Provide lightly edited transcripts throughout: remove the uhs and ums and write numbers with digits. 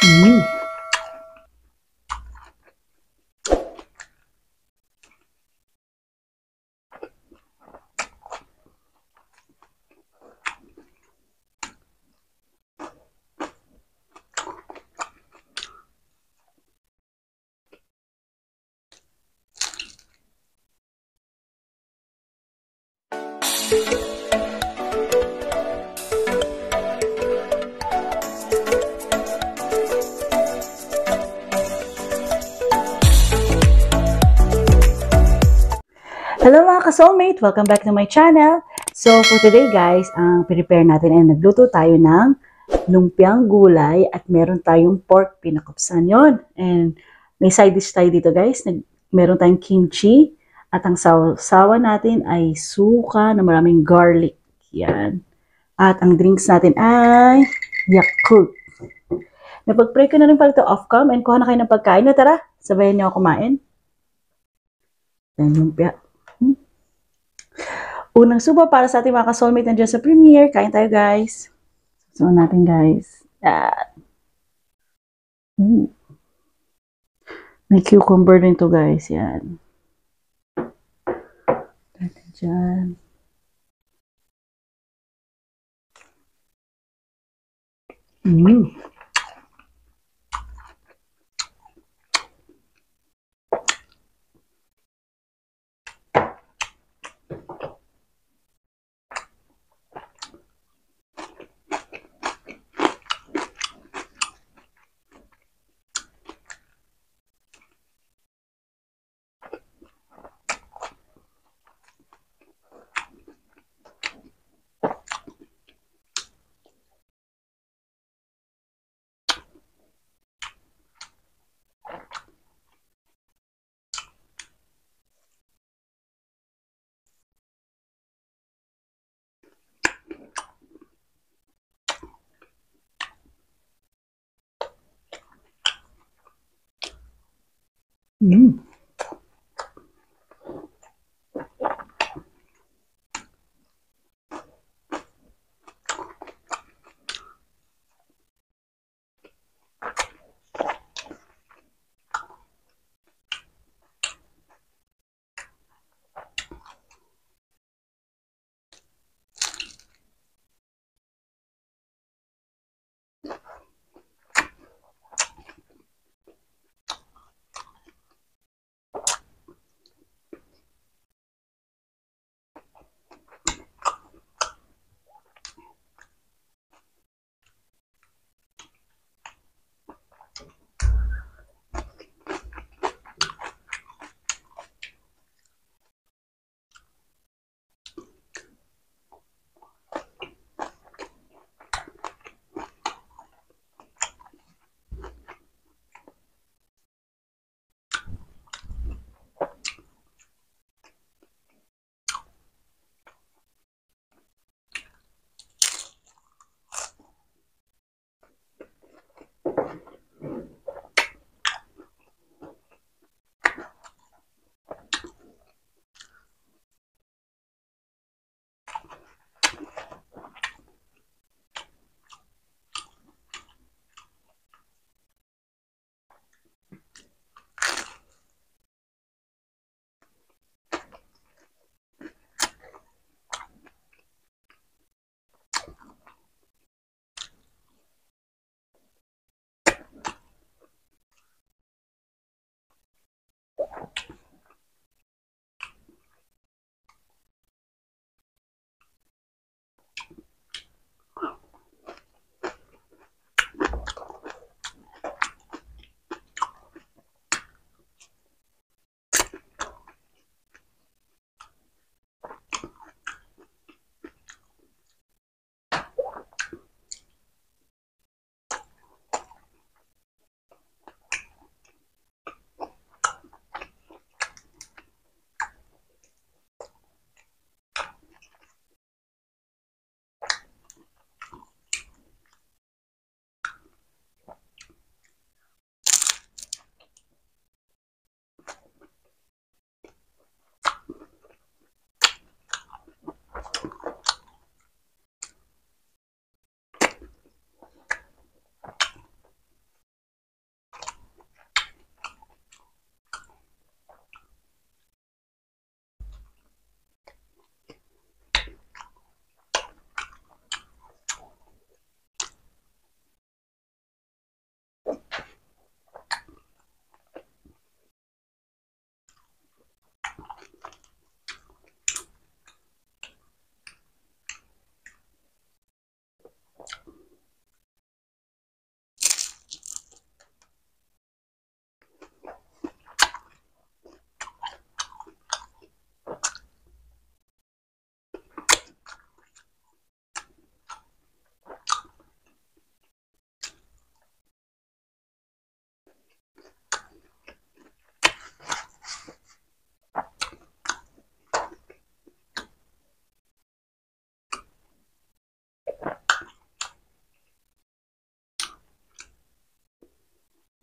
Mm. Hello mga ka-soulmate! Welcome back to my channel. So for today guys, ang prepare natin ay nagluto tayo ng lumpiang gulay at meron tayong pork pinakupsan yon. And may side dish tayo dito guys. Meron tayong kimchi at ang sawa natin ay suka na maraming garlic. Yan. At ang drinks natin ay Yakult. Napag-pray ko na rin pala ito off-cam and kuha na kayo ng pagkain. Na tara, sabayan niyo ako kumain. Yan lumpia. Unang subo para sa ating mga ka-soulmate nandiyan sa premiere. Kain tayo, guys. Subo natin, guys. May cucumber din to, guys. Yan. Natin dyan. Mm.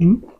Hmm?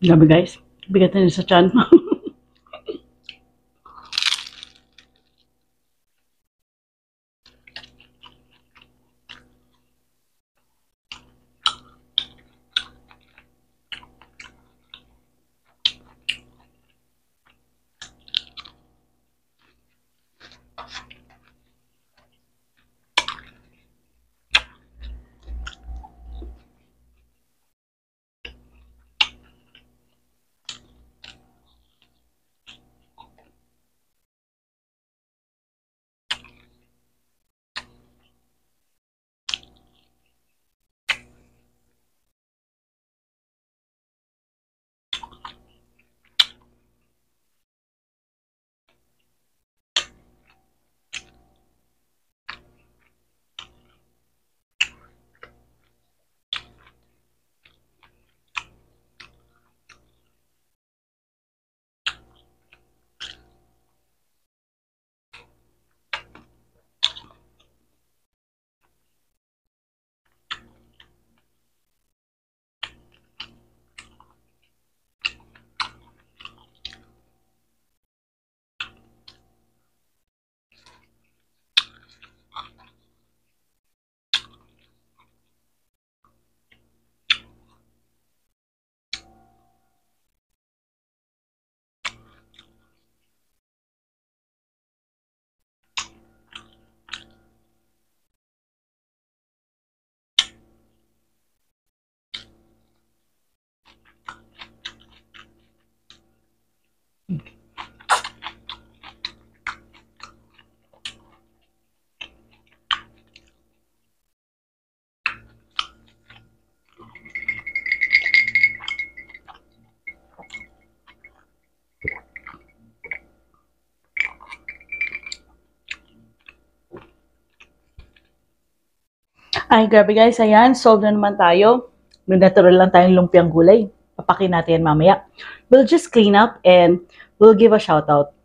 Grabe guys, bigat na sa tiyan. Ay, grabe guys, ayan, solve na naman tayo. May natural lang tayong lumpiang gulay. Papakin natin yan mamaya. We'll just clean up and we'll give a shout out.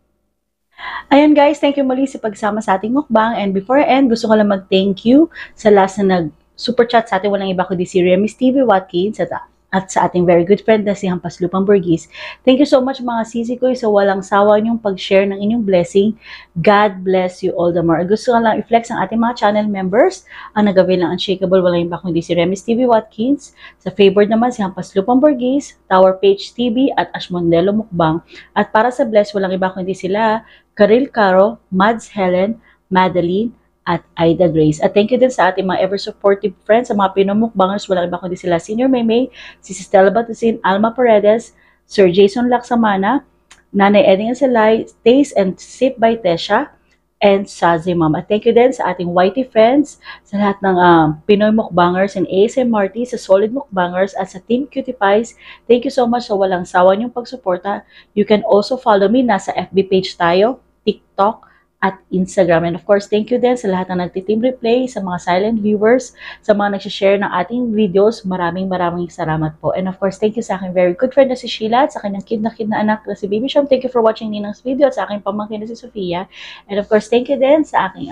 Ayan guys, thank you muli sa pagsama sa ating mukbang. And before I end, gusto ko lang mag-thank you sa last na nag-super chat sa atin. Walang iba kundi si Remy Stevie Watkins at sa ating very good friend na si Hampas Lupang Burgis. Thank you so much mga sisi ko sa walang sawa niyong pag-share ng inyong blessing. God bless you all the more. Gusto ko lang i-flex ang ating mga channel members. Ang nag-avail ng Unshakable, walang iba kundi si Remy Stevie Watkins. Sa favored naman si Hampas Lupang Burgis, Tower Page TV at Ashmondelo Mukbang. At para sa bless, walang iba kundi sila Karil Caro, Mads Helen, Madeline, at Ida Grace. At thank you din sa ating mga ever-supportive friends, sa mga pinamukbangers, walang iba kundi sila Senior Maymay, si Stella Batusin, Alma Paredes, Sir Jason Laksamana, Nanay Eding Anselay, Taste and Sip by Tesha, and Sazi Mom. At thank you din sa ating YT friends, sa lahat ng Pinoy Mukbangers and ASMRT, sa Solid Mukbangers, at sa Team Cutie Pies. Thank you so much sa walang sawa niyong pagsuporta. You can also follow me, nasa FB page tayo, TikTok, at Instagram. And of course, thank you din sa lahat ng nagtitim replay, sa mga silent viewers, sa mga nagsishare ng ating videos. Maraming salamat po. And of course, thank you sa aking very good friend na si Sheila at sa kanyang kid na anak na si Baby Shom. Thank you for watching Ninang's video at sa aking pamangkin na si Sofia. And of course, thank you din sa aking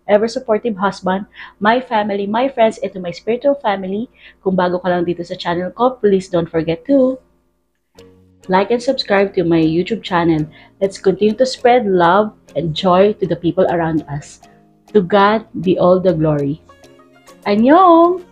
ever-supportive husband, my family, my friends, and to my spiritual family. Kung bago ka lang dito sa channel ko, please don't forget to like and subscribe to my YouTube channel. Let's continue to spread love and joy to the people around us. To God be all the glory. Annyeong!